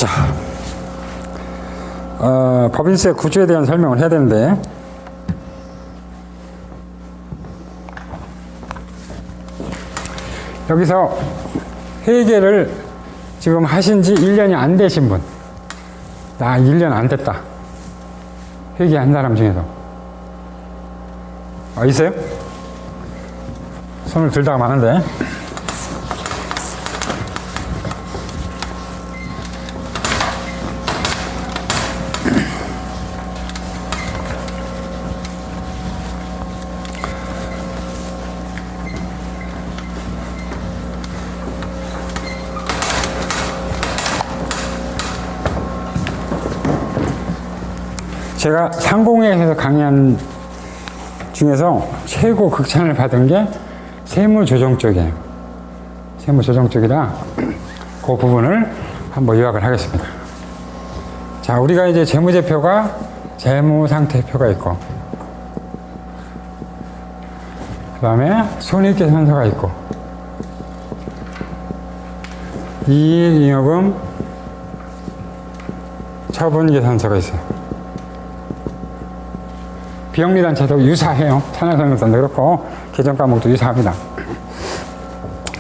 자, 법인세 구조에 대한 설명을 해야 되는데, 여기서 회계를 지금 하신 지 1년이 안 되신 분, 나 1년 안 됐다, 회계한 사람 중에서 있어요? 손을 들다가 많은데. 제가 상공회에서 강의한 중에서 최고 극찬을 받은 게 세무조정 쪽이에요. 세무조정 쪽이라 그 부분을 한번 요약을 하겠습니다. 자, 우리가 이제 재무제표가 재무상태표가 있고, 그 다음에 손익계산서가 있고, 이익잉여금 처분계산서가 있어요. 비영리단체도 유사해요. 산하산업단도 그렇고 개정 과목도 유사합니다.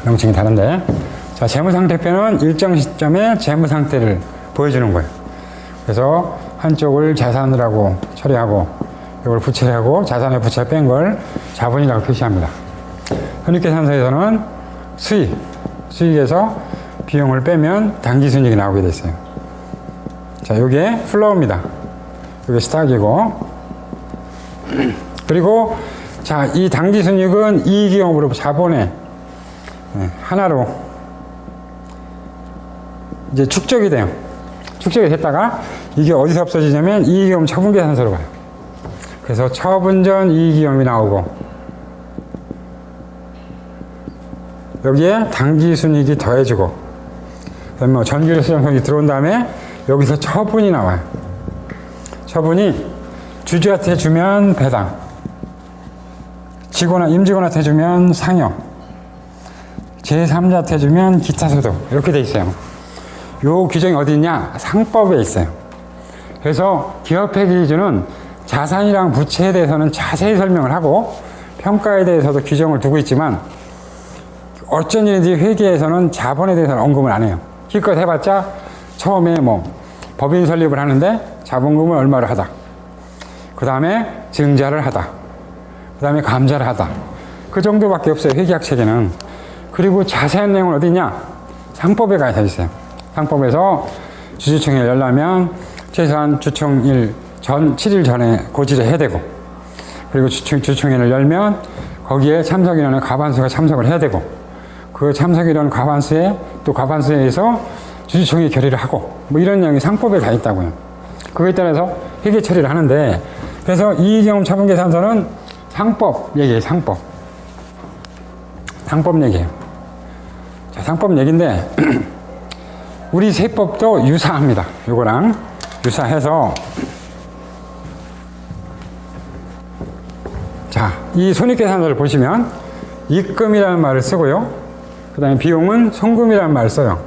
명칭이 다른데, 자, 재무상태표는 일정 시점에 재무상태를 보여주는 거예요. 그래서 한쪽을 자산이라고 처리하고, 이걸 부채하고 자산에 부채 뺀 걸 자본이라고 표시합니다. 손익계산서에서는 수익에서 비용을 빼면 당기순이익이 나오게 됐어요. 자, 요게 플로우입니다. 요게 스탁이고, 그리고 자, 이 당기순이익은 이익잉여금으로 자본의 하나로 이제 축적이 돼요. 축적이 됐다가 이게 어디서 없어지냐면 이익잉여금 처분계산서로 가요. 그래서 처분 전 이익잉여금이 나오고, 여기에 당기순이익이 더해지고, 그다음에 뭐 전기료 수정성이 들어온 다음에 여기서 처분이 나와요. 처분이 주주한테 주면 배당, 직원이나 임직원한테 주면 상여, 제3자한테 주면 기타소득, 이렇게 돼 있어요. 요 규정이 어디 있냐? 상법에 있어요. 그래서 기업회계 기준은 자산이랑 부채에 대해서는 자세히 설명을 하고 평가에 대해서도 규정을 두고 있지만, 어쩐 일인지 회계에서는 자본에 대해서는 언급을 안 해요. 기껏 해봤자 처음에 뭐 법인 설립을 하는데 자본금을 얼마를 하다, 그 다음에 증자를 하다, 그 다음에 감자를 하다, 그 정도밖에 없어요, 회계학 체계는. 그리고 자세한 내용은 어디냐? 상법에 가야 있어요. 상법에서 주주총회를 열려면 최소한 주총일 전 7일 전에 고지를 해야 되고, 그리고 주총회를 열면 거기에 참석인원의 과반수가 참석을 해야 되고, 그 참석인원 과반수에 또 과반수에서 주주총회 결의를 하고, 뭐 이런 내용이 상법에 다 있다고요. 그거에 따라서 회계 처리를 하는데, 그래서 이익잉여금 처분계산서는 상법 얘기예요. 상법 얘기예요. 자, 상법 얘기인데 우리 세법도 유사합니다. 요거랑 유사해서, 자, 이 손익계산서를 보시면 입금이라는 말을 쓰고요, 그 다음에 비용은 송금이라는 말을 써요.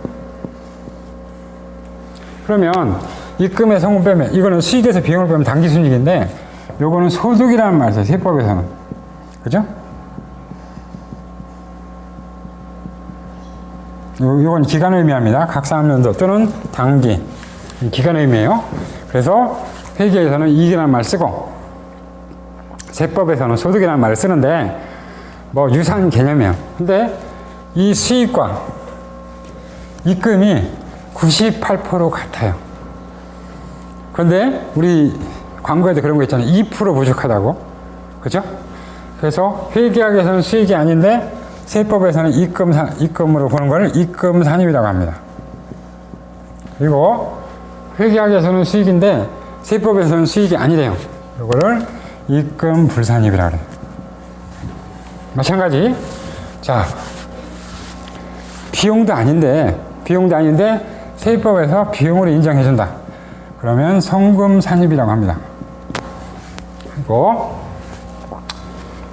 그러면 입금에 송금 빼면, 이거는 수익에서 비용을 빼면 당기순이익인데, 요거는 소득이라는 말을 써요, 세법에서는. 그죠? 요건 기간을 의미합니다. 각사학년도 또는 당기, 기간을 의미해요. 그래서 회계에서는 이익이라는 말을 쓰고, 세법에서는 소득이라는 말을 쓰는데, 뭐 유사한 개념이에요. 근데 이 수익과 입금이 98% 같아요. 그런데 우리 광고에도 그런 거 있잖아요. 2% 부족하다고. 그죠? 그래서 회계학에서는 수익이 아닌데 세법에서는 입금으로 보는 걸 입금산입이라고 합니다. 그리고 회계학에서는 수익인데 세법에서는 수익이 아니래요. 이거를 입금불산입이라고 그래요. 마찬가지. 자, 비용도 아닌데 세법에서 비용으로 인정해준다. 그러면 송금산입이라고 합니다. 그리고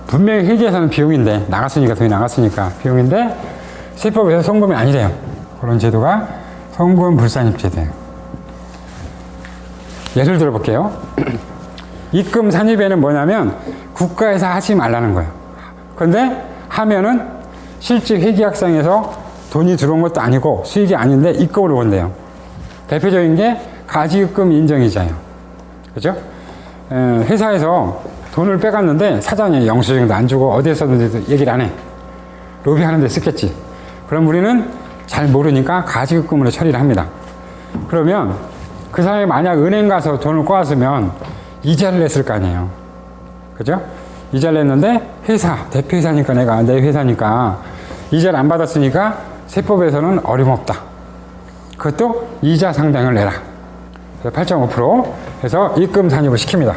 분명히 회계에서는 비용인데, 나갔으니까, 돈이 나갔으니까 비용인데 세법에서 송금이 아니래요. 그런 제도가 송금불산입 제도예요. 예를 들어 볼게요. 입금 산입에는 뭐냐면 국가에서 하지 말라는 거예요. 그런데 하면은 실제 회계학상에서 돈이 들어온 것도 아니고 수익이 아닌데 입금을 원대요. 대표적인 게 가지입금 인정이자예요. 그죠? 회사에서 돈을 빼갔는데 사장이 영수증도 안 주고 어디에 썼는지도 얘기를 안 해. 로비하는 데 쓰겠지. 그럼 우리는 잘 모르니까 가지입금으로 처리를 합니다. 그러면 그 사람이 만약 은행 가서 돈을 꼬았으면 이자를 냈을 거 아니에요. 그죠? 이자를 냈는데 대표회사니까 내 회사니까 이자를 안 받았으니까 세법에서는 어림없다. 그것도 이자 상당을 내라. 8.5% 해서 입금 산입을 시킵니다.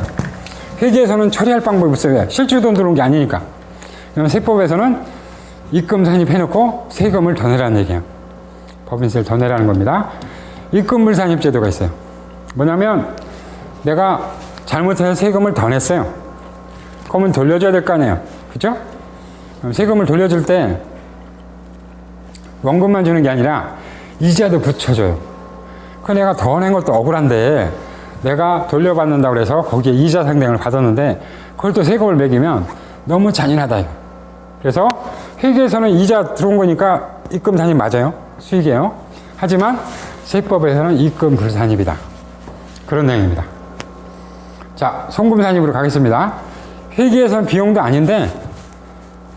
회계에서는 처리할 방법이 없어요. 실질 돈 들어온 게 아니니까. 그러면 세법에서는 입금 산입해놓고 세금을 더 내라는 얘기예요. 법인세를 더 내라는 겁니다. 입금물 산입 제도가 있어요. 뭐냐면 내가 잘못해서 세금을 더 냈어요. 그러면 돌려줘야 될 거 아니에요. 그죠? 그럼 세금을 돌려줄 때 원금만 주는 게 아니라 이자도 붙여줘요. 그 내가 더 낸 것도 억울한데 내가 돌려받는다고 해서 거기에 이자 상당을 받았는데 그걸 또 세금을 매기면 너무 잔인하다. 그래서 회계에서는 이자 들어온 거니까 입금 산입 맞아요. 수익이에요. 하지만 세법에서는 입금 불산입이다. 그런 내용입니다. 자, 송금 산입으로 가겠습니다. 회계에서는 비용도 아닌데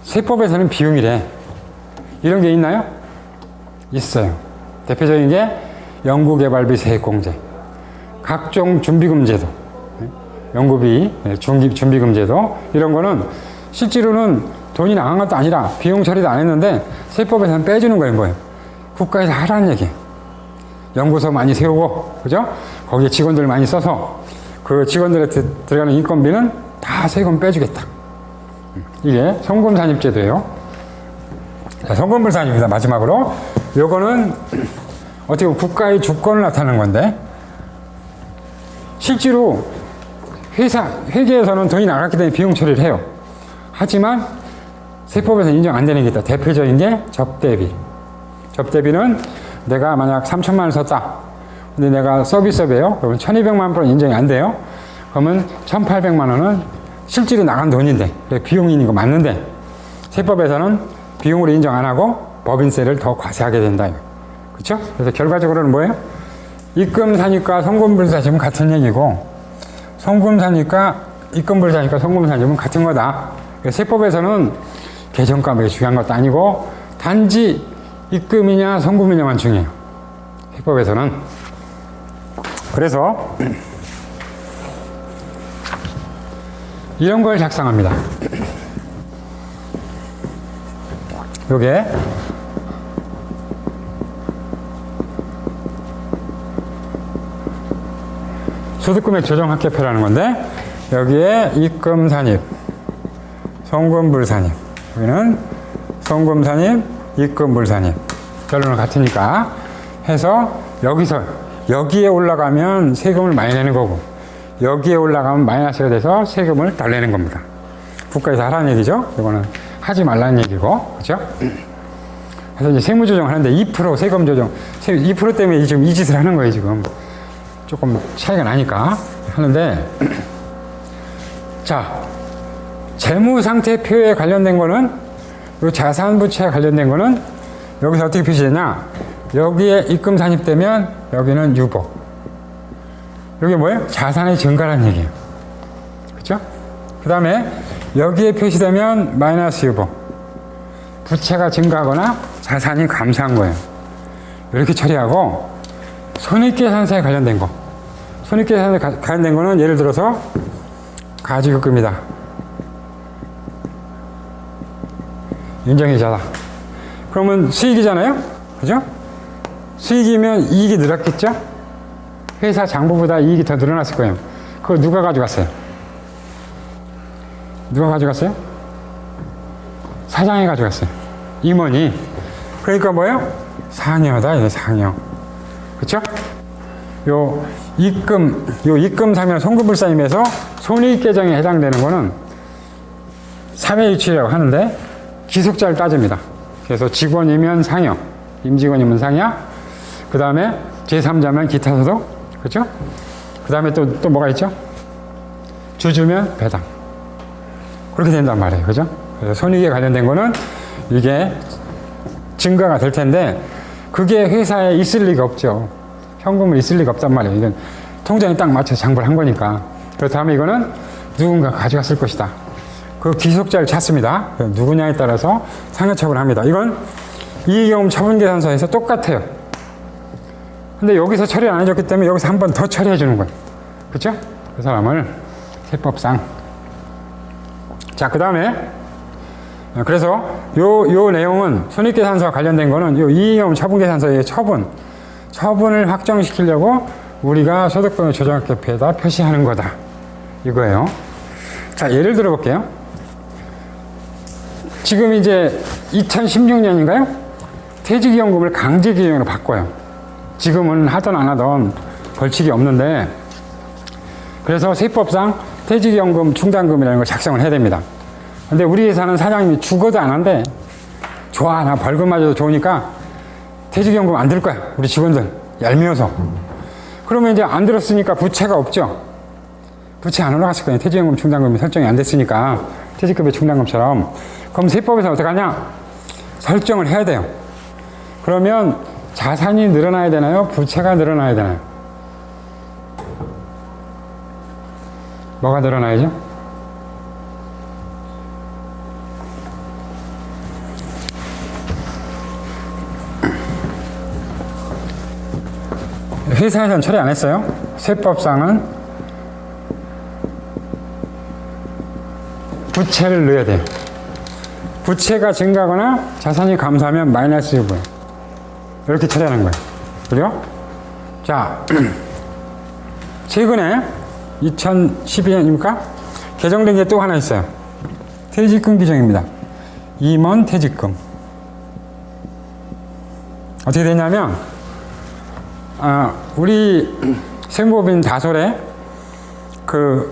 세법에서는 비용이래. 이런 게 있나요? 있어요. 대표적인 게 연구개발비 세액공제, 각종 준비금 제도, 연구비 준비금 제도, 이런 거는 실제로는 돈이 나간 것도 아니라 비용 처리도 안 했는데 세법에서는 빼주는 거예요. 뭐예요? 국가에서 하라는 얘기예요. 연구소 많이 세우고, 그죠? 거기에 직원들 많이 써서 그 직원들한테 들어가는 인건비는 다 세금 빼주겠다. 이게 송금산입제도예요. 자, 송금불산입니다. 마지막으로 요거는 어떻게 보면 국가의 주권을 나타내는 건데, 실제로 회계에서는 돈이 나갔기 때문에 비용 처리를 해요. 하지만 세법에서 인정 안 되는 게 있다. 대표적인 게 접대비. 접대비는 내가 만약 3천만 원을 썼다. 근데 내가 서비스업이에요. 그러면 1200만 원은 인정이 안 돼요. 그러면 1800만 원은 실제로 나간 돈인데, 비용인 거 맞는데, 세법에서는 비용으로 인정 안 하고 법인세를 더 과세하게 된다. 그렇죠? 그래서 결과적으로는 뭐예요? 입금산입과 송금불산입은 같은 얘기고, 송금산입과 입금불산입과 송금산입은 같은 거다. 세법에서는 계정값이 중요한 것도 아니고 단지 입금이냐 송금이냐만 중요해요. 세법에서는. 그래서 이런 걸 작성합니다. 요게 소득금액 조정합계표라는 건데, 여기에 입금산입, 송금불산입, 여기는 송금산입, 입금불산입, 결론은 같으니까 해서 여기에 올라가면 세금을 많이 내는 거고, 여기에 올라가면 마이너스가 돼서 세금을 덜 내는 겁니다. 국가에서 하라는 얘기죠. 이거는 하지 말라는 얘기고, 그렇죠? 그래서 이제 세무조정 하는데 2% 세금 조정, 2% 때문에 지금 이 짓을 하는 거예요. 지금 조금 차이가 나니까 하는데, 자, 재무상태표에 관련된 거는, 이 자산부채에 관련된 거는 여기서 어떻게 표시되냐? 여기에 입금 산입되면 여기는 유보. 여기 뭐예요? 자산의 증가라는 얘기예요. 그렇죠? 그 다음에 여기에 표시되면 마이너스 유보. 부채가 증가하거나 자산이 감소한 거예요. 이렇게 처리하고, 손익계산서에 관련된 거. 손익계산서에 관련된 거는 예를 들어서 가지급금이다. 인정이자다. 그러면 수익이잖아요? 그죠? 수익이면 이익이 늘었겠죠? 회사 장부보다 이익이 더 늘어났을 거예요. 그거 누가 가져갔어요? 누가 가져갔어요? 사장이 가져갔어요. 임원이. 그러니까 뭐예요? 상여다, 이게 상여. 그쵸? 요 입금 사면 송금불산임에서 손익계정에 해당되는 거는 사회유치라고 하는데 기속자를 따집니다. 그래서 직원이면 상여, 임직원이면 상여, 그 다음에 제3자면 기타 소득, 그렇죠? 그 그 다음에 또 뭐가 있죠? 주주면 배당. 그렇게 된단 말이에요. 그죠? 그래서 손익에 관련된 거는 이게 증가가 될 텐데, 그게 회사에 있을 리가 없죠. 현금은 있을 리가 없단 말이에요. 이건 통장에 딱 맞춰서 장부를 한 거니까. 그렇다면 이거는 누군가 가져갔을 것이다. 그 귀속자를 찾습니다. 누구냐에 따라서 상여처분을 합니다. 이건 이익경험 처분계산서에서 똑같아요. 근데 여기서 처리 안 해줬기 때문에 여기서 한 번 더 처리해 주는 거예요. 그렇죠? 그 사람을 세법상. 자, 그 다음에 그래서 요 내용은 손익계산서와 관련된 거는 요 이익경험 처분계산서의 처분을 확정시키려고 우리가 소득금액 조정학계표에다 표시하는 거다. 이거예요. 자, 예를 들어 볼게요. 지금 이제 2016년인가요? 퇴직연금을 강제기용으로 바꿔요. 지금은 하던 안 하던 벌칙이 없는데, 그래서 세법상 퇴직연금 충당금이라는 걸 작성을 해야 됩니다. 근데 우리 회사는 사장님이 죽어도 안 한대. 좋아, 나 벌금 맞아도 좋으니까 퇴직연금 안 들 거야. 우리 직원들 얄미워서. 그러면 이제 안 들었으니까 부채가 없죠. 부채 안 올라갔을 거예요. 퇴직연금 충당금이 설정이 안 됐으니까. 퇴직급여 충당금처럼. 그럼 세법에서 어떻게 하냐? 설정을 해야 돼요. 그러면 자산이 늘어나야 되나요? 부채가 늘어나야 되나요? 뭐가 늘어나야죠? 회사에서는 처리 안 했어요. 세법상은 부채를 넣어야 돼요. 부채가 증가하거나 자산이 감소하면 마이너스 유분. 이렇게 처리하는 거예요. 그래요? 자, 최근에 2012년입니까? 개정된 게 또 하나 있어요. 퇴직금 규정입니다. 임원 퇴직금. 어떻게 되냐면, 우리 세무법인 다솔에 그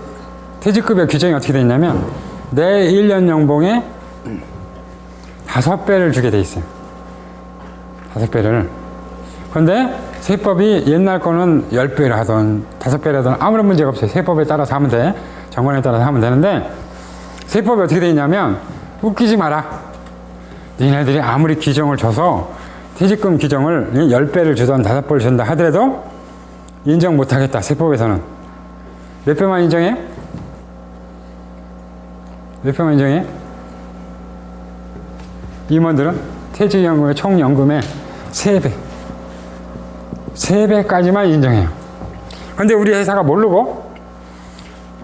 퇴직급여 규정이 어떻게 되냐면, 내 1년 연봉에 5배를 주게 돼 있어요. 5배를. 그런데 세법이 옛날 거는 10배를 하던 5배를 하던 아무런 문제가 없어요. 세법에 따라서 하면 돼. 정관에 따라서 하면 되는데, 세법이 어떻게 돼 있냐면, 웃기지 마라. 니네들이 아무리 규정을 줘서 퇴직금 규정을 10배를 주던 5배를 준다 하더라도 인정 못 하겠다. 세법에서는. 몇 배만 인정해? 몇 배만 인정해? 임원들은 퇴직연금의 총연금의 3배. 3배까지만 인정해요. 근데 우리 회사가 모르고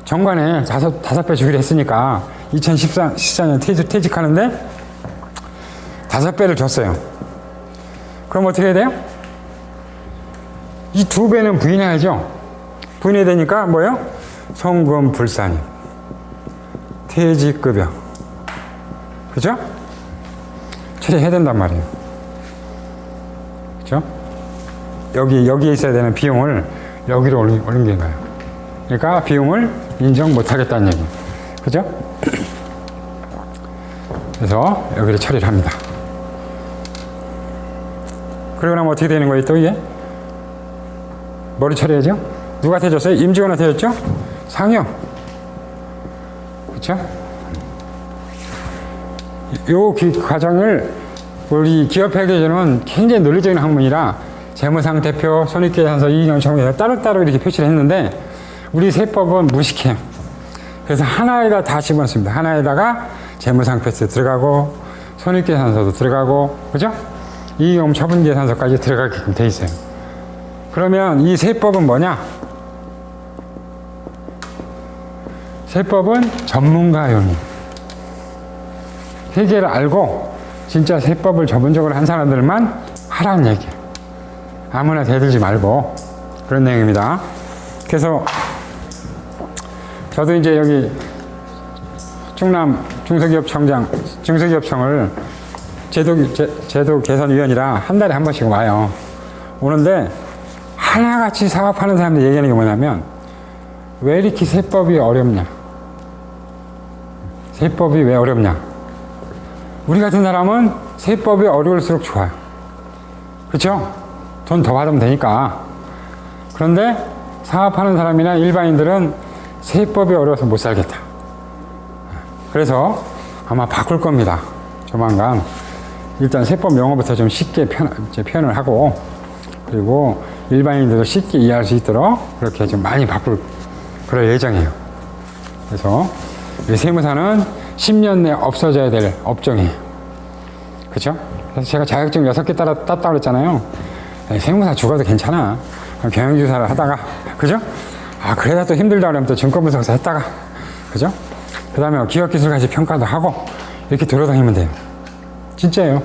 정관에 5배 주기로 했으니까 2014년 퇴직하는데 5배를 줬어요. 그럼 어떻게 해야 돼요? 이 2배는 부인해야죠. 부인해야 되니까 뭐예요? 송금 불산임. 퇴직급여. 그죠? 처리해야 된단 말이에요. 그죠? 여기에 있어야 되는 비용을 여기로 올린 거예요. 그러니까 비용을 인정 못 하겠다는 얘기. 그죠? 그래서 여기를 처리를 합니다. 그러고 나면 어떻게 되는 거예요, 또 이게? 뭐를 처리하죠? 누가 해줬어요? 임직원한테 해줬죠? 상여. 그쵸? 요 과정을 우리 기업회계조는 굉장히 논리적인 학문이라 재무상태표, 손익계산서, 이익경험 처분계산서 따로따로 이렇게 표시를 했는데 우리 세법은 무식해요. 그래서 하나에다 다 집어넣습니다. 하나에다가 재무상태표 들어가고 손익계산서도 들어가고, 그죠? 이익경험 처분계산서까지 들어가게끔 돼 있어요. 그러면 이 세법은 뭐냐? 세법은 전문가용이에요. 회계를 알고 진짜 세법을 전문적으로 한 사람들만 하라는 얘기예요. 아무나 대들지 말고. 그런 내용입니다. 그래서 저도 이제 여기 충남 중소기업청을 제도 개선위원이라 한 달에 한 번씩 와요. 오는데 하나같이 사업하는 사람들 얘기하는 게 뭐냐면, 왜 이렇게 세법이 어렵냐? 세법이 왜 어렵냐? 우리 같은 사람은 세법이 어려울수록 좋아요. 그렇죠? 돈 더 받으면 되니까. 그런데 사업하는 사람이나 일반인들은 세법이 어려워서 못 살겠다. 그래서 아마 바꿀 겁니다. 조만간. 일단 세법 용어부터 좀 쉽게 표현을 하고, 그리고 일반인들도 쉽게 이해할 수 있도록 그렇게 좀 많이 바꿀 그럴 예정이에요. 그래서 이 세무사는 10년 내에 없어져야 될 업종이에요. 그쵸? 그래서 제가 자격증 6개 땄다고 그랬잖아요. 세무사 죽어도 괜찮아. 경영주사를 하다가, 그죠? 아, 그래다 또 힘들다 그러면 또 증권분석사 했다가, 그죠? 그 다음에 기업기술가치 평가도 하고, 이렇게 돌아다니면 돼요. 진짜예요.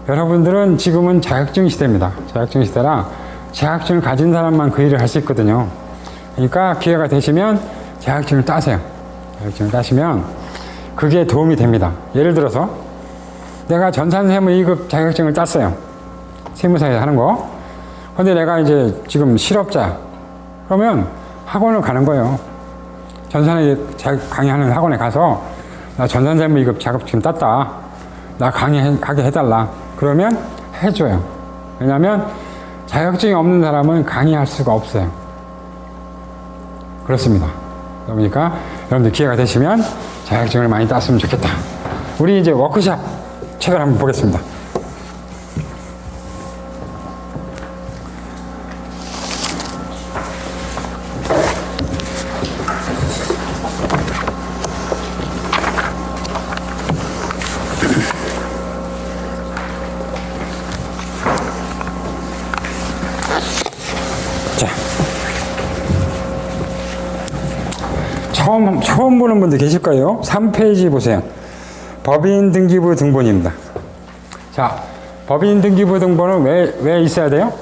여러분들은 지금은 자격증 시대입니다. 자격증 시대라 자격증을 가진 사람만 그 일을 할 수 있거든요. 그러니까 기회가 되시면 자격증을 따세요. 자격증을 따시면 그게 도움이 됩니다. 예를 들어서 내가 전산세무 2급 자격증을 땄어요. 세무사에서 하는 거. 근데 내가 이제 지금 실업자. 그러면 학원을 가는 거예요. 전산에 강의하는 학원에 가서 나 전산세무 2급 자격증 땄다. 나 강의하게 해달라. 그러면 해줘요. 왜냐하면 자격증이 없는 사람은 강의할 수가 없어요. 그렇습니다. 그러니까 여러분들 기회가 되시면 자격증을 많이 땄으면 좋겠다. 우리 이제 워크샵 책을 한번 보겠습니다. 처음 보는 분들 계실 거예요. 3페이지 보세요. 법인 등기부 등본입니다. 자, 법인 등기부 등본은 왜 있어야 돼요?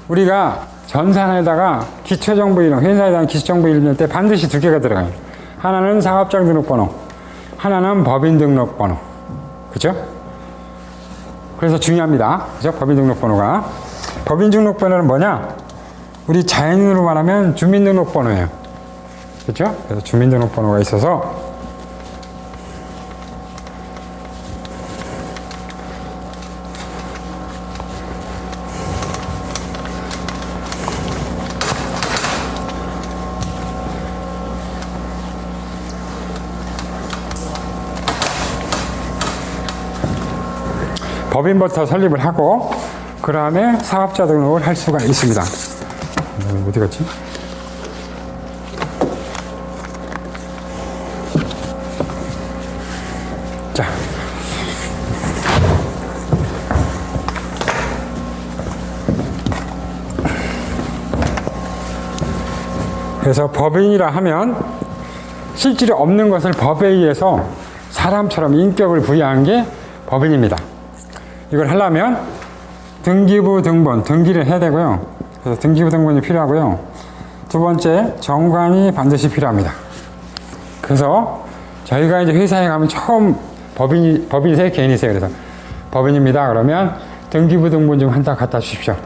우리가 전산에다가 기초정보 이름, 회사에 대한 기초정보 이름 낼 때 반드시 2개가 들어가요. 하나는 사업장 등록번호, 하나는 법인 등록번호. 그죠? 그래서 중요합니다. 그죠? 법인 등록번호가. 법인 등록번호는 뭐냐? 우리 자연인으로 말하면 주민등록번호예요. 그렇죠? 그래서 주민등록번호가 있어서 법인부터 설립을 하고 그 다음에 사업자 등록을 할 수가 있습니다. 어디 갔지? 자, 그래서 법인이라 하면 실질이 없는 것을 법에 의해서 사람처럼 인격을 부여한 게 법인입니다. 이걸 하려면 등기부 등본, 등기를 해야 되고요. 그래서 등기부 등본이 필요하고요. 두 번째, 정관이 반드시 필요합니다. 그래서 저희가 이제 회사에 가면 처음 법인이세요? 개인이세요? 그래서 법인입니다. 그러면 등기부 등본 좀 하나 갖다 주십시오.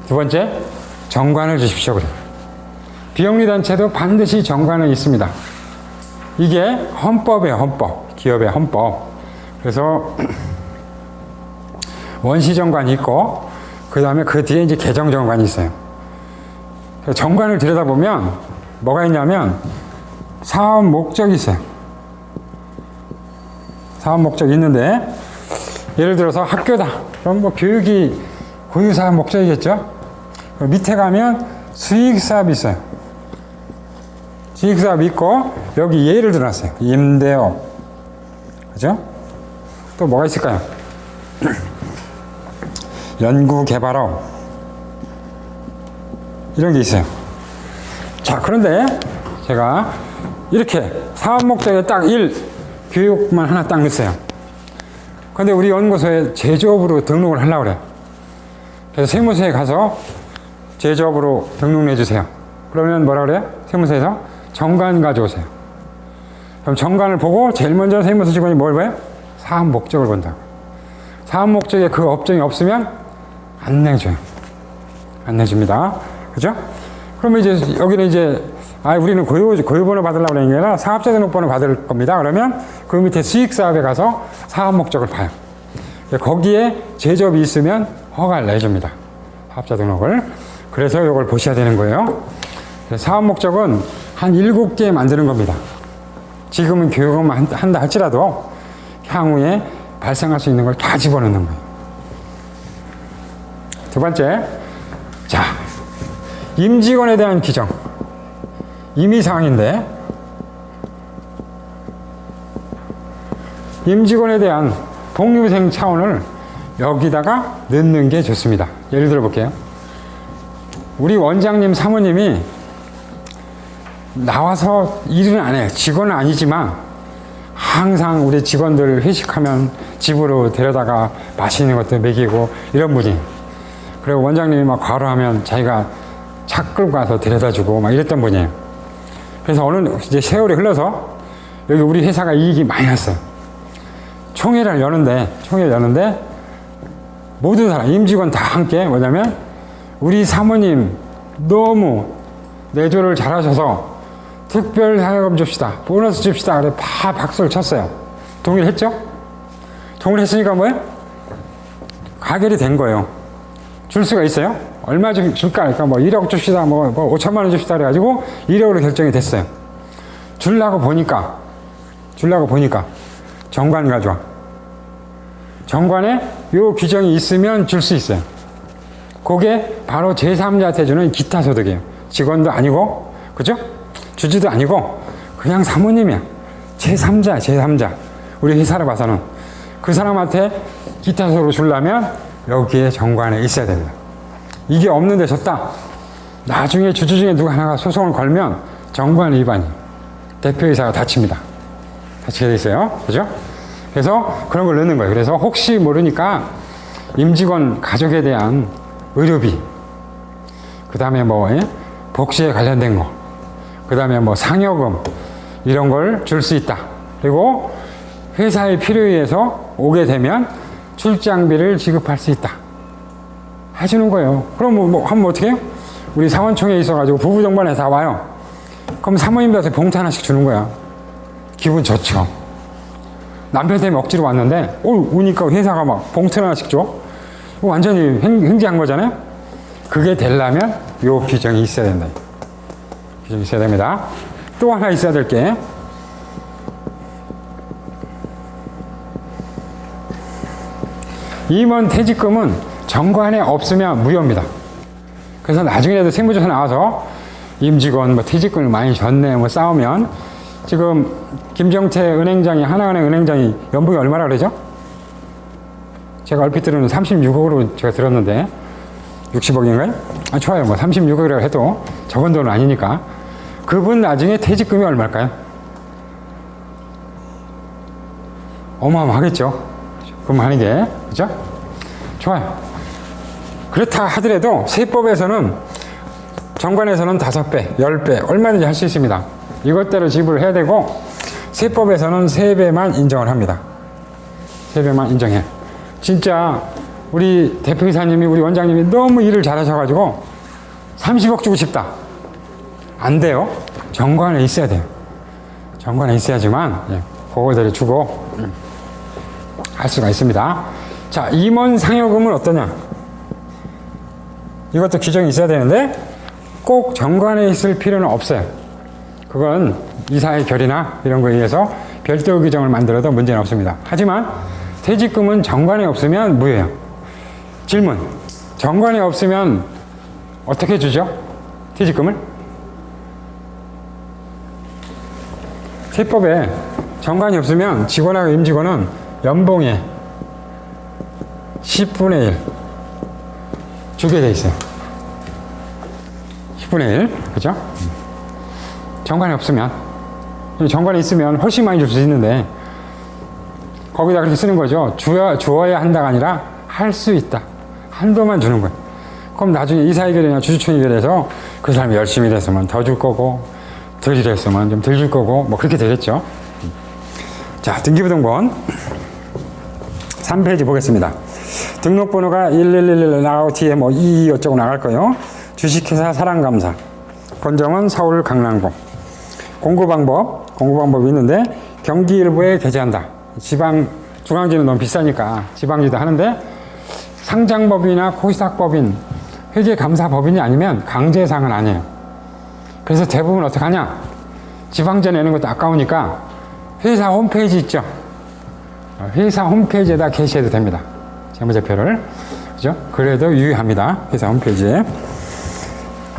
두 번째, 정관을 주십시오. 그래요. 비영리단체도 반드시 정관은 있습니다. 이게 헌법이에요. 헌법. 기업의 헌법. 그래서 원시정관이 있고 그 다음에 그 뒤에 이제 개정정관이 있어요. 정관을 들여다보면 뭐가 있냐면 사업 목적이 있어요. 사업 목적이 있는데 예를 들어서 학교다. 그럼 뭐 교육이 고유사업 목적이겠죠. 밑에 가면 수익사업이 있어요. 수익사업이 있고 여기 예를 들어놨어요. 임대업. 그죠? 또 뭐가 있을까요? 연구개발업 이런 게 있어요. 자, 그런데 제가 이렇게 사업 목적에 딱 1 교육만 하나 딱 넣었어요. 근데 우리 연구소에 제조업으로 등록을 하려고 그래요. 그래서 세무서에 가서 제조업으로 등록 내주세요. 그러면 뭐라 그래요? 세무서에서 정관 가져오세요. 그럼 정관을 보고 제일 먼저 세무서 직원이 뭘 봐요? 사업 목적을 본다. 사업 목적에 그 업종이 없으면 안 내줘요. 안 내줍니다. 그죠? 그러면 이제 여기는 이제 우리는 고유번호 받으려고 그러는 게 아니라 사업자 등록번호 받을 겁니다. 그러면 그 밑에 수익사업에 가서 사업 목적을 봐요. 거기에 제조업이 있으면 허가를 내줍니다. 사업자 등록을. 그래서 이걸 보셔야 되는 거예요. 사업 목적은 한 7개 만드는 겁니다. 지금은 교육만 한다 할지라도 향후에 발생할 수 있는 걸 다 집어넣는 거예요. 두 번째, 자, 임직원에 대한 규정. 임의사항인데, 임직원에 대한 복리후생 차원을 여기다가 넣는 게 좋습니다. 예를 들어 볼게요. 우리 원장님, 사모님이 나와서 일은 안 해요. 직원은 아니지만 항상 우리 직원들 회식하면 집으로 데려다가 맛있는 것도 먹이고 이런 분이. 그리고 원장님이 막 과로하면 자기가 차 끌고 가서 데려다 주고 막 이랬던 분이에요. 그래서 어느 이제 세월이 흘러서 여기 우리 회사가 이익이 많이 났어요. 총회를 여는데 모든 사람, 임직원 다 함께 뭐냐면 우리 사모님 너무 내조를 잘하셔서 특별 상여금 줍시다. 보너스 줍시다. 그래 다 박수를 쳤어요. 동의를 했죠? 동의를 했으니까 뭐예요? 가결이 된 거예요. 줄 수가 있어요? 얼마 줄까? 그러니까 뭐 1억 줍시다. 뭐 5천만 원 줍시다. 그래가지고 1억으로 결정이 됐어요. 주려고 보니까 정관 가져와. 정관에 요 규정이 있으면 줄 수 있어요. 그게 바로 제3자한테 주는 기타 소득이에요. 직원도 아니고, 그죠? 주지도 아니고, 그냥 사모님이야. 제3자. 우리 회사를 봐서는. 그 사람한테 기타 소득을 주려면 여기에 정관에 있어야 됩니다. 이게 없는데 줬다. 나중에 주주 중에 누가 하나가 소송을 걸면 정관 위반이에요. 대표이사가 다칩니다. 다치게 돼 있어요. 그죠? 그래서 그런 걸 넣는 거예요. 그래서 혹시 모르니까 임직원 가족에 대한 의료비, 그 다음에 뭐, 복지에 관련된 거, 그 다음에 뭐 상여금, 이런 걸 줄 수 있다. 그리고 회사의 필요에 의해서 오게 되면 출장비를 지급할 수 있다. 해주는 거예요. 그럼 뭐 하면 어떻게 해요? 우리 사원총회에 있어가지고 부부정반에 다 와요. 그럼 사모님들한테 봉투 하나씩 주는 거야. 기분 좋죠. 남편 때문에 억지로 왔는데 오니까 회사가 막 봉투 하나씩 줘. 완전히 횡재한 거잖아요. 그게 되려면 요 규정이 있어야 된다. 규정이 있어야 됩니다. 또 하나 있어야 될 게, 임원 퇴직금은 정관에 없으면 무효입니다. 그래서 나중에라도 세무조사 나와서 임직원 뭐 퇴직금을 많이 줬네 뭐 싸우면, 지금 김정태 은행장이, 하나은행 은행장이 연봉이 얼마나 그러죠? 제가 얼핏 들으면 36억으로 제가 들었는데 60억인가요? 아, 좋아요. 뭐 36억이라고 해도 적은 돈은 아니니까. 그분 나중에 퇴직금이 얼마일까요? 어마어마하겠죠? 그만하는 게. 그죠? 좋아요. 그렇다 하더라도 세법에서는, 정관에서는 5배, 10배 얼마든지 할 수 있습니다. 이것대로 지불을 해야 되고, 세법에서는 3배만 인정을 합니다. 3배만 인정해. 진짜 우리 대표이사님이, 우리 원장님이 너무 일을 잘하셔가지고 30억 주고 싶다. 안 돼요. 정관에 있어야 돼요. 정관에 있어야지만 그거대로 주고 할 수가 있습니다. 자, 임원 상여금은 어떠냐? 이것도 규정이 있어야 되는데 꼭 정관에 있을 필요는 없어요. 그건 이사의 결의나 이런 거에 의해서 별도 규정을 만들어도 문제는 없습니다. 하지만 퇴직금은 정관에 없으면 무효예요. 질문. 정관에 없으면 어떻게 주죠? 퇴직금을? 세법에 정관이 없으면 직원하고 임직원은 연봉의 10분의 1 주게 돼 있어요. 10분의 1. 그죠? 정관이 없으면. 정관에 있으면 훨씬 많이 줄 수 있는데, 거기다 그렇게 쓰는 거죠. 주어야 한다가 아니라 할 수 있다. 한도만 주는 거예요. 그럼 나중에 이사회결이나 주주총회결에서 그 사람이 열심히 일했으면 더 줄 거고, 덜 일했으면 좀 덜 줄 거고, 뭐 그렇게 되겠죠. 자, 등기부등본 3페이지 보겠습니다. 등록번호가 1111 나가고 뒤에 뭐 22 어쩌고 나갈 거예요. 주식회사 사랑감사, 건정은 서울 강남구. 공고방법이 있는데, 경기일보에 게재한다. 중앙지는 너무 비싸니까 지방지도 하는데, 상장법인이나 코시닥법인 회계감사법인이 아니면 강제상은 아니에요. 그래서 대부분 어떻게 하냐? 지방제 내는 것도 아까우니까 회사 홈페이지 있죠? 회사 홈페이지에다 게시해도 됩니다. 재무제표를. 그죠? 그래도 유효합니다. 회사 hov페이지에.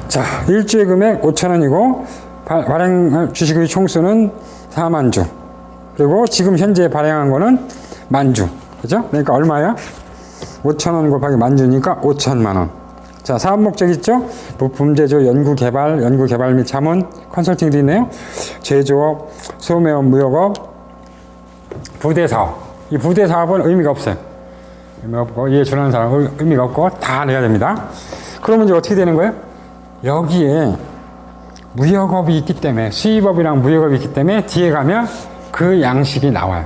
자, 일주일 금액 5,000원이고, 발행할 주식의 총수는 4만 주. 그리고 지금 현재 발행한 거는 10,000주. 그죠? 그러니까 얼마야? 5,000원 곱하기 10,000주니까 5,000만원. 자, 사업 목적 있죠? 부품 제조, 연구 개발 및 자문, 컨설팅도 있네요. 제조업, 소매업, 무역업, 부대 사업. 이 부대 사업은 의미가 없어요. 의미가 없고, 이해 준하는 사람은 의미가 없고, 다 내야 됩니다. 그러면 이제 어떻게 되는 거예요? 여기에 무역업이 있기 때문에, 수입업이랑 무역업이 있기 때문에, 뒤에 가면 그 양식이 나와요.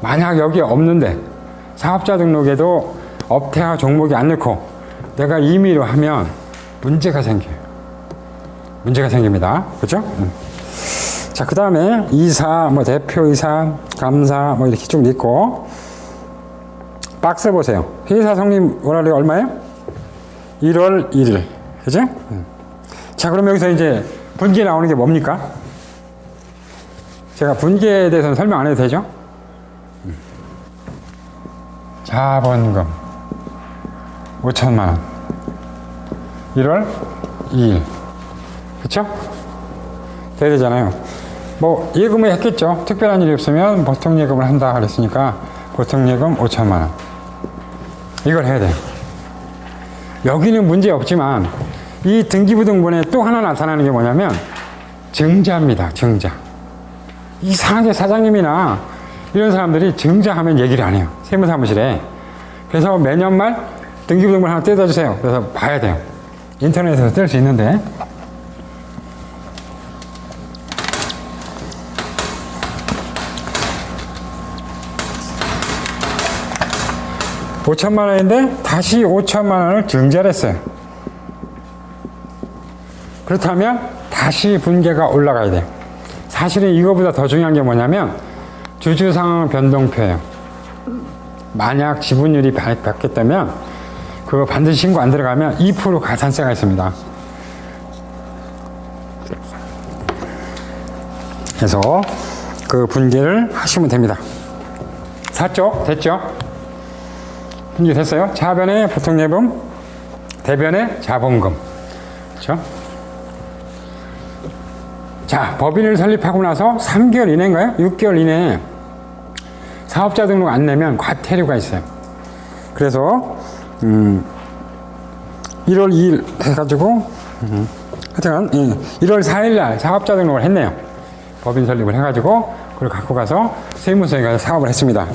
만약 여기에 없는데, 사업자 등록에도 업태와 종목이 안 넣고, 내가 임의로 하면 문제가 생겨요. 문제가 생깁니다. 그죠? 자, 그 다음에 이사, 뭐 대표이사, 감사, 뭐 이렇게 쭉 있고, 박스 보세요. 회사 성립 월할이 얼마예요? 1월 1일. 그죠? 자, 그럼 여기서 이제 분기에 나오는 게 뭡니까? 제가 분기에 대해서는 설명 안 해도 되죠? 자본금 5,000만원 1월 2일. 그쵸? 돼야 되잖아요. 뭐 예금을 했겠죠. 특별한 일이 없으면 보통 예금을 한다 그랬으니까 보통 예금 5,000만원 이걸 해야 돼요. 여기는 문제 없지만 이 등기부등본에 또 하나 나타나는 게 뭐냐면 증자입니다. 증자. 이상하게 사장님이나 이런 사람들이 증자하면 얘기를 안 해요. 세무사무실에. 그래서 매년 말 등기부등본 하나 떼다 주세요. 그래서 봐야 돼요. 인터넷에서 뗄 수 있는데. $5,000,000원인데 다시 $5,000,000원을 증자를 했어요. 그렇다면 다시 분계가 올라가야 돼요. 사실은 이거보다 더 중요한 게 뭐냐면 주주상황 변동표예요. 만약 지분율이 바뀌었다면 그거 반드시 신고 안 들어가면 2% 가산세가 있습니다. 그래서 그 분계를 하시면 됩니다. 샀죠? 됐죠? 분계 됐어요? 차변에 보통 예금, 대변에 자본금. 그렇죠? 자, 법인을 설립하고 나서 3개월 이내인가요? 6개월 이내에 사업자 등록 안 내면 과태료가 있어요. 그래서 1월 2일 해가지고 하여튼 1월 4일 날 사업자 등록을 했네요. 법인 설립을 해가지고 그걸 갖고 가서 세무서에 가서 사업을 했습니다.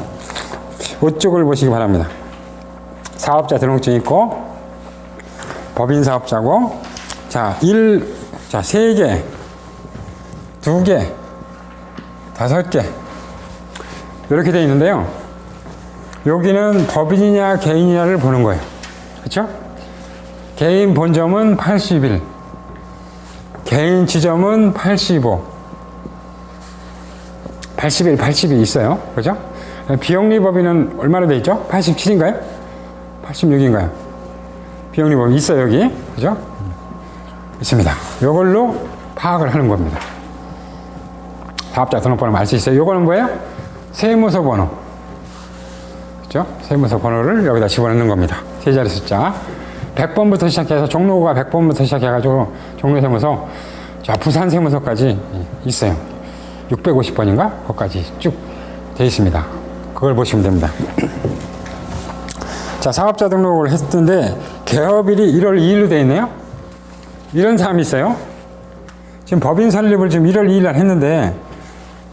이쪽을 보시기 바랍니다. 사업자 등록증 있고 법인 사업자고 자 3개 2개 5개 이렇게 되어 있는데요. 여기는 법인이냐 개인이냐를 보는 거예요. 그렇죠? 개인 본점은 81, 개인 지점은 85, 81, 82 있어요. 그죠? 비영리법인은 얼마나 돼 있죠? 87인가요? 86인가요? 비영리법인 있어요, 여기. 그죠? 있습니다. 이걸로 파악을 하는 겁니다. 사업자 등록번호 알 수 있어요. 요거는 뭐예요? 세무서 번호. 그죠? 세무서 번호를 여기다 집어넣는 겁니다. 세 자리 숫자. 100번부터 시작해서 종로가 100번부터 시작해가지고 종로세무서 자 부산 세무서까지 있어요. 650번인가? 거기까지 쭉 돼 있습니다. 그걸 보시면 됩니다. 자, 사업자 등록을 했는데 개업일이 1월 2일로 돼 있네요. 이런 사람이 있어요. 지금 법인 설립을 지금 1월 2일 날 했는데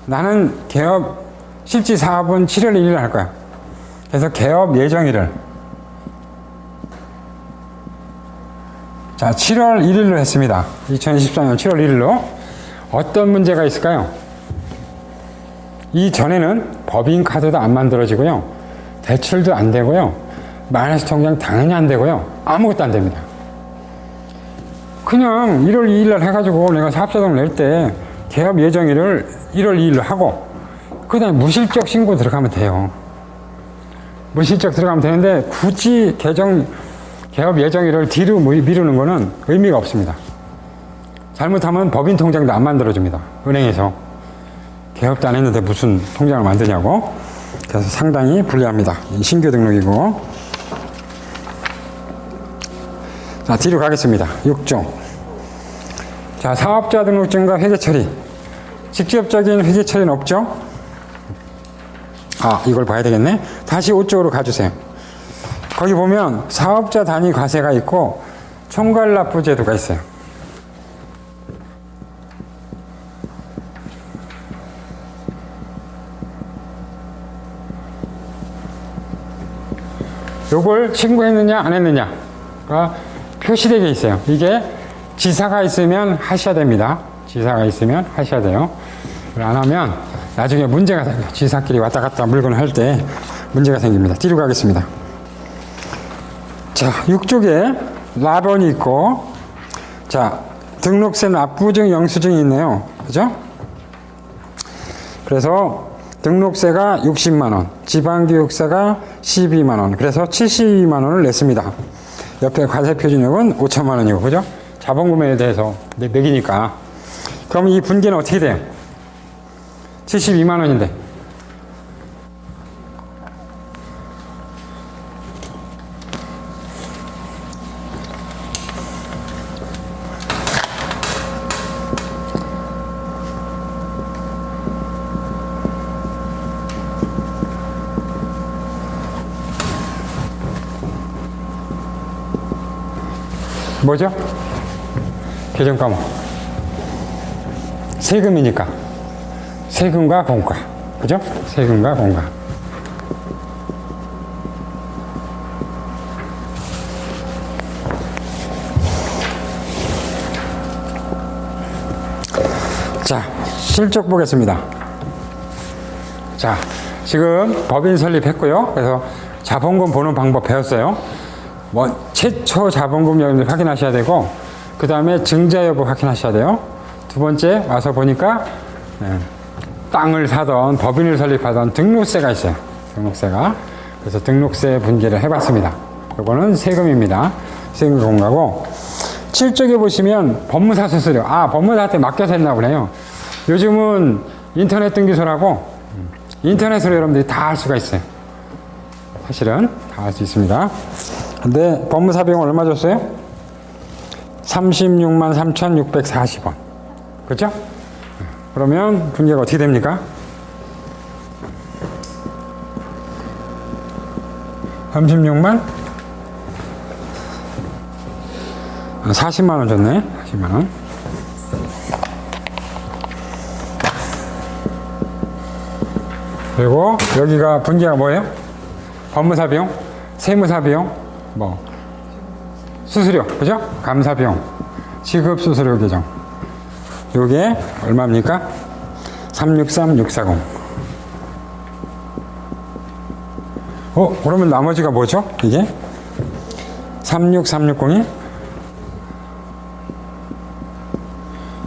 나는 개업 실지 사업은 7월 1일 날 할 거야. 그래서 개업 예정일을 자 7월 1일로 했습니다. 2024년 7월 1일로 어떤 문제가 있을까요? 이전에는 법인카드도 안 만들어지고요. 대출도 안 되고요. 마이너스 통장 당연히 안 되고요. 아무것도 안 됩니다. 그냥 1월 2일 날 해가지고 내가 사업자 등록 낼 때 개업 예정일을 1월 2일로 하고 그 다음에 무실적 신고 들어가면 돼요. 무실적 들어가면 되는데 굳이 개업 예정일을 뒤로 미루는 거는 의미가 없습니다. 잘못하면 법인 통장도 안 만들어줍니다. 은행에서. 개업도 안 했는데 무슨 통장을 만드냐고. 그래서 상당히 불리합니다. 신규 등록이고. 자, 뒤로 가겠습니다. 6종. 자, 사업자 등록증과 회계 처리. 직접적인 회계 처리는 없죠? 아, 이걸 봐야 되겠네. 다시 5쪽으로 가주세요. 거기 보면 사업자 단위 과세가 있고 총괄납부 제도가 있어요. 요걸 신고했느냐 안 했느냐가 표시되게 있어요. 이게 지사가 있으면 하셔야 됩니다. 지사가 있으면 하셔야 돼요. 안 하면 나중에 문제가 생겨요. 지사끼리 왔다 갔다 물건을 할 때 문제가 생깁니다. 뒤로 가겠습니다. 자, 6쪽에 납본이 있고, 자, 등록세 납부증, 영수증이 있네요. 그죠? 그래서 등록세가 60만원, 지방교육세가 12만원, 그래서 72만원을 냈습니다. 옆에 과세표준액은 5천만원이고, 그죠? 자본구매에 대해서 매기니까. 그럼 이 분기는 어떻게 돼요? 72만원인데. 뭐죠? 계정 과목. 세금이니까. 세금과 공과. 그죠? 세금과 공과. 자, 실적 보겠습니다. 자, 지금 법인 설립했고요. 그래서 자본금 보는 방법 배웠어요. 최초 자본금 여부를 확인하셔야 되고, 그 다음에 증자 여부 확인하셔야 돼요. 두 번째 와서 보니까 땅을 사던 법인을 설립하던 등록세가 있어요. 등록세가. 그래서 등록세 분기를 해봤습니다. 이거는 세금입니다. 세금 공과고, 7쪽에 보시면 법무사 수수료. 아, 법무사한테 맡겨서 했나 보네요. 요즘은 인터넷 등기소라고 인터넷으로 여러분들이 다 할 수가 있어요. 사실은 다 할 수 있습니다. 근데 법무사 비용 얼마 줬어요? 36만 3,640원. 그렇죠? 그러면 분기가 어떻게 됩니까? 36만 40만원 줬네. 40만원. 그리고 여기가 분기가 뭐예요? 법무사 비용, 세무사 비용, 수수료, 그죠? 감사 비용, 지급 수수료 계정. 요게 얼마입니까? 363640. 그러면 나머지가 뭐죠? 이게? 36360이?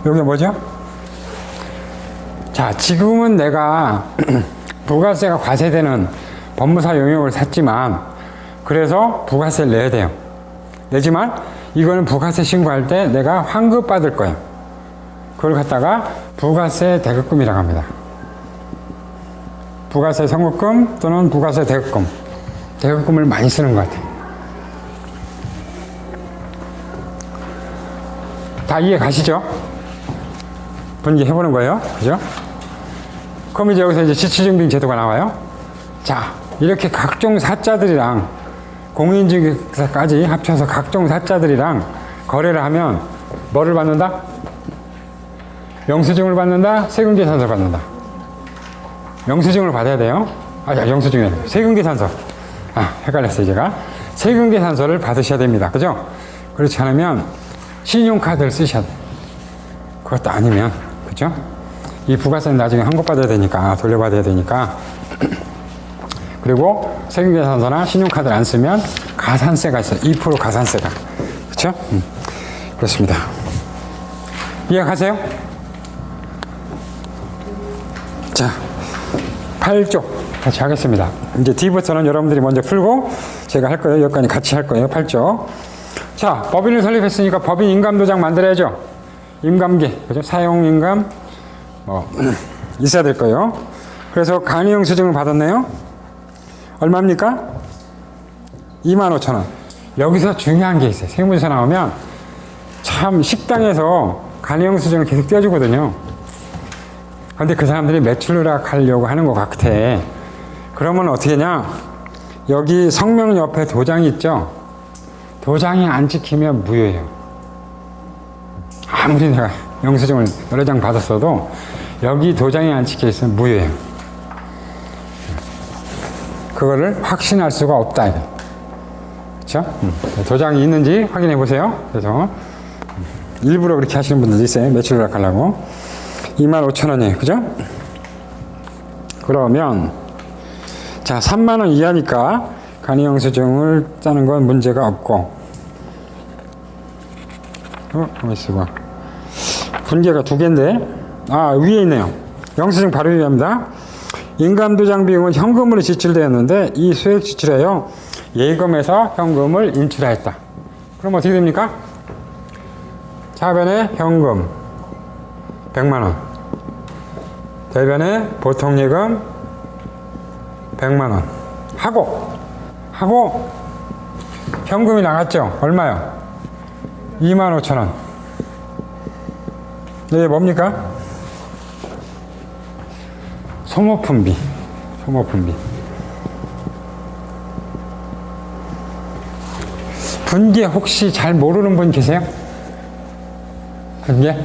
요게 뭐죠? 자, 지금은 내가 부가세가 과세되는 법무사 용역을 샀지만, 그래서 부가세를 내야 돼요. 내지만 이거는 부가세 신고할 때 내가 환급 받을 거예요. 그걸 갖다가 부가세 대급금이라고 합니다. 부가세 선급금 또는 부가세 대급금. 대급금을 많이 쓰는 것 같아요. 다 이해 가시죠? 분기 해보는 거예요. 그죠? 그럼 이제 여기서 이제 지치증빙 제도가 나와요. 자, 이렇게 각종 사자들이랑 공인중개사까지 합쳐서 각종 사자들이랑 거래를 하면 뭐를 받는다? 영수증을 받는다? 세금계산서를 받는다? 영수증을 받아야 돼요. 영수증이 아니라 세금계산서. 헷갈렸어요, 제가. 세금계산서를 받으셔야 됩니다. 그죠? 그렇지 않으면 신용카드를 쓰셔야 돼요. 그것도 아니면, 그죠? 이 부가세는 나중에 환급받아야 되니까, 돌려받아야 되니까. 그리고 세금계산서나 신용카드를 안 쓰면 가산세가 있어요. 2% 가산세가. 그렇죠? 그렇습니다. 이해가세요? 자, 8쪽 같이 하겠습니다. 이제 D부터는 여러분들이 먼저 풀고 제가 할 거예요. 여기까지 같이 할 거예요. 8쪽. 자, 법인을 설립했으니까 법인 인감도장 만들어야죠. 임감기, 그죠? 사용 임감 있어야 될 거예요. 그래서 간이용 수증을 받았네요. 얼마입니까? 25,000원. 여기서 중요한 게 있어요. 세무서 나오면 참 식당에서 간이용 수증을 계속 떼어주거든요. 근데 그 사람들이 매출 누락하려고 하는 것 같아. 그러면 어떻게 하냐? 여기 성명 옆에 도장이 있죠? 도장이 안 찍히면 무효예요. 아무리 내가 영수증을 여러 장 받았어도 여기 도장이 안 찍혀 있으면 무효예요. 그거를 확신할 수가 없다. 그렇죠? 도장이 있는지 확인해 보세요. 그래서 일부러 그렇게 하시는 분들도 있어요. 매출 누락하려고. 25,000원이에요. 그죠? 그러면 자 30,000원 이하니까 간이영수증을 짜는 건 문제가 없고 가만히 있어봐. 분계가 2개인데 위에 있네요. 영수증 바로 위에입니다. 인감도장 비용은 현금으로 지출되었는데 이 수액 지출하여 예금에서 현금을 인출하였다. 그럼 어떻게 됩니까? 차변에 현금 100만원, 대변에 보통예금 100만원 하고 현금이 나갔죠? 얼마요? 25,000원. 이게 뭡니까? 소모품비. 분계 혹시 잘 모르는 분 계세요? 분계?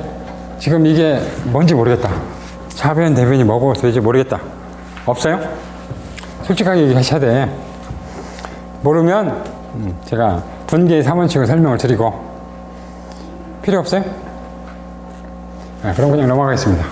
지금 이게 뭔지 모르겠다. 차변 대변이 뭐고 도대체 모르겠다. 없어요? 솔직하게 얘기하셔야 돼. 모르면 제가 분계의 3원칙을 설명을 드리고 필요 없어요? 그럼 그냥 넘어가겠습니다.